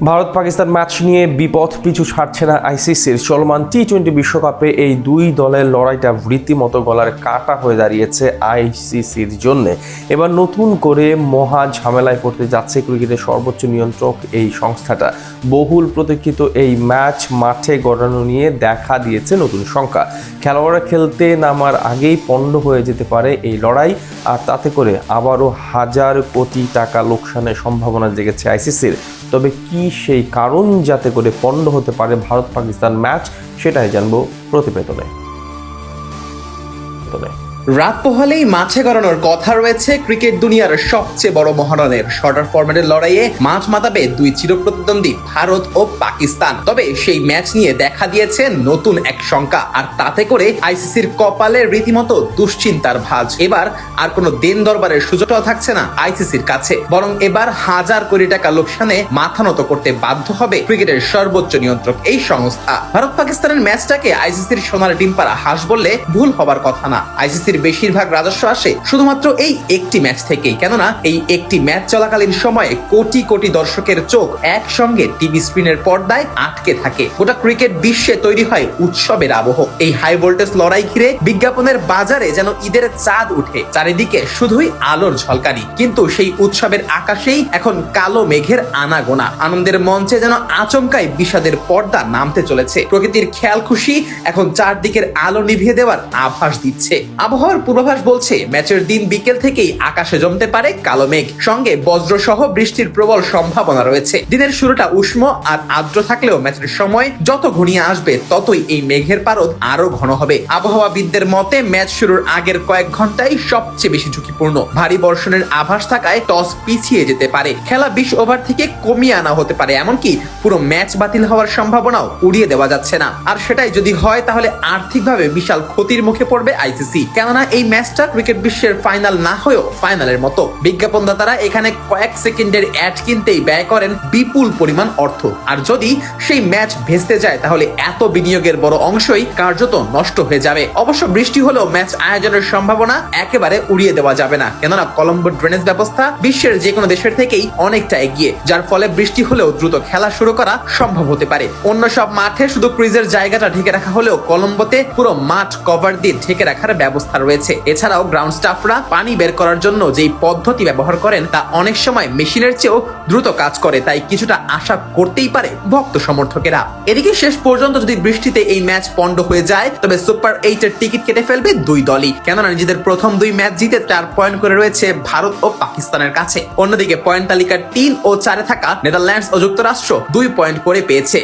Bharat Pakistan match নিয়ে বিপদ পিছু ছাড়ছে না আইসিসির। চলমান টি-20 বিশ্বকাপে এই দুই দলের লড়াইটা রীতিমতো গলার কাটা হয়ে দাঁড়িয়েছে আইসিসির জন্য। এবার নতুন করে মহা ঝামেলায় পড়তে যাচ্ছে ক্রিকেটের সর্বোচ্চ নিয়ন্ত্রক এই সংস্থাটা। বহুল প্রতীক্ষিত এই ম্যাচ মাঠে গড়ানো নিয়ে দেখা দিয়েছে নতুন শঙ্কা। খেলোয়াড়রা খেলতে নামার আগেই পণ্ড হয়ে যেতে পারে এই লড়াই, আর তাতে করে আবারও হাজার কোটি টাকা লোকসানের সম্ভাবনা জেগেছে আইসিসির। তবে কি সেই কারণ যাতে করে পণ্ড হতে পারে ভারত পাকিস্তান ম্যাচ, সেটাই জানবো প্রতিবেদনে। রাত পোহালেই মাঠে গড়ানোর কথা রয়েছে ক্রিকেট দুনিয়ার সবচেয়ে বড় মহারণের। শর্টার ফরম্যাটের লড়াইয়ে মাঠ মাতাবে দুই চিরপ্রতিদ্বন্দ্বী ভারত ও পাকিস্তান। তবে সেই ম্যাচ নিয়ে দেখা দিয়েছে নতুন এক শঙ্কা, আর তাতে করে আইসিসির কপালে রীতিমতো দুশ্চিন্তার ভাঁজ। এবার আর কোনো দেন দরবারের সুযোগটাও থাকছে না আইসিসির কাছে, বরং এবার হাজার কোটি টাকা লোকসানে মাথা নত করতে বাধ্য হবে ক্রিকেটের সর্বোচ্চ নিয়ন্ত্রক এই সংস্থা। ভারত পাকিস্তানের ম্যাচটাকে আইসিসির সোনার ডিম পাড়া হাঁস বললে ভুল হবার কথা না। আইসিসির বেশিরভাগ রাজস্ব আসে শুধুমাত্র এই একটি ম্যাচ থেকেই, কেননা এই একটি ম্যাচ চলাকালীন সময়ে কোটি কোটি দর্শকের চোখ একসঙ্গে টিভি স্ক্রিনের পর্দায় আটকে থাকে। গোটা ক্রিকেট বিশ্বে তৈরি হয় উৎসবের আবহ। এই হাই ভোল্টেজ লড়াই ঘিরে বিজ্ঞাপনের বাজারে যেন ঈদের চাঁদ উঠে, চারিদিকে শুধুই আলোর ঝলকানি। কিন্তু সেই উৎসবের আকাশেই এখন কালো মেঘের আনাগোনা। আনন্দের মঞ্চে যেন আচমকাই বিষাদের পর্দা নামতে চলেছে। প্রকৃতির খেয়াল খুশি এখন চারদিকের আলো নিভিয়ে দেওয়ার আভাস দিচ্ছে। আবহাওয়ার পূর্বাভাস বলছে ম্যাচের দিন বিকেল থেকেই আকাশে জমতে পারে কালো মেঘ, সঙ্গে বজ্র সহ বৃষ্টির প্রবল সম্ভাবনা রয়েছে। দিনের শুরুটা উষ্ণ আর আর্দ্র থাকলেও ম্যাচের সময় যত ঘনিয়ে আসবে ততই এই মেঘের পারদ আরো ঘন হবে। আবহাওয়াবিদদের মতে ম্যাচ শুরুর আগের কয়েক ঘন্টাই সবচেয়ে বেশি ঝুঁকিপূর্ণ। ভারী বর্ষণের আভাস থাকায় টস পিছিয়ে যেতে পারে, খেলা 20 ওভার থেকে কমিয়ে আনা হতে পারে, এমনকি পুরো ম্যাচ বাতিল হওয়ার সম্ভাবনাও উড়িয়ে দেওয়া যাচ্ছে না। আর সেটাই যদি হয় তাহলে আর্থিকভাবে বিশাল ক্ষতির মুখে পড়বে আইসিসি, কেননা এই ম্যাচটা ক্রিকেট বিশ্বের ফাইনাল না হয়েও ফাইনালের মতো। বিজ্ঞাপনদাতারা এখানে কয়েক সেকেন্ডের অ্যাড কিনতেই ব্যয় করেন বিপুল পরিমাণ অর্থ, আর যদি সেই ম্যাচ ভেস্তে যায় তাহলে এত বিনিয়োগের বড় অংশই কার্যত নষ্ট হয়ে যাবে। অবশ্য বৃষ্টি হলেও ম্যাচ আয়োজনের সম্ভাবনা একেবারে উড়িয়ে দেওয়া যাবে না, কেননা কলম্বোর ড্রেনেজ ব্যবস্থা বিশ্বের যে কোনো দেশের থেকেই অনেকটা এগিয়ে, যার ফলে বৃষ্টি হলেও দ্রুত খেলা শুরু করা সম্ভব হতে পারে। অন্য সব মাঠে শুধু ক্রিজের জায়গাটা ঢেকে রাখা হলেও কলম্বোতে পুরো মাঠ কভার দিয়ে ঢেকে রাখার ব্যবস্থা রয়েছে। এছাড়াও গ্রাউন্ড স্টাফরা পানি বের করার জন্য যেই পদ্ধতি ব্যবহার করেন তা অনেক সময় মেশিনের চেয়েও দ্রুত কাজ করে, তাই কিছুটা আশা করতেই পারে ভক্ত সমর্থকেরা। এদিকে শেষ পর্যন্ত যদি বৃষ্টিতে এই ম্যাচ পণ্ড হয়ে যায় তবে সুপার 8 এর টিকিট কেটে ফেলবে দুই দলই, কেননা নিজেদের প্রথম দুই ম্যাচ জিতে 4 পয়েন্ট করে রয়েছে ভারত ও পাকিস্তানের কাছে। অন্যদিকে পয়েন্ট তালিকার 3 ও 4 থাকা নেদারল্যান্ডস ও যুক্তরাষ্ট্র 2 পয়েন্ট করে পেয়েছে।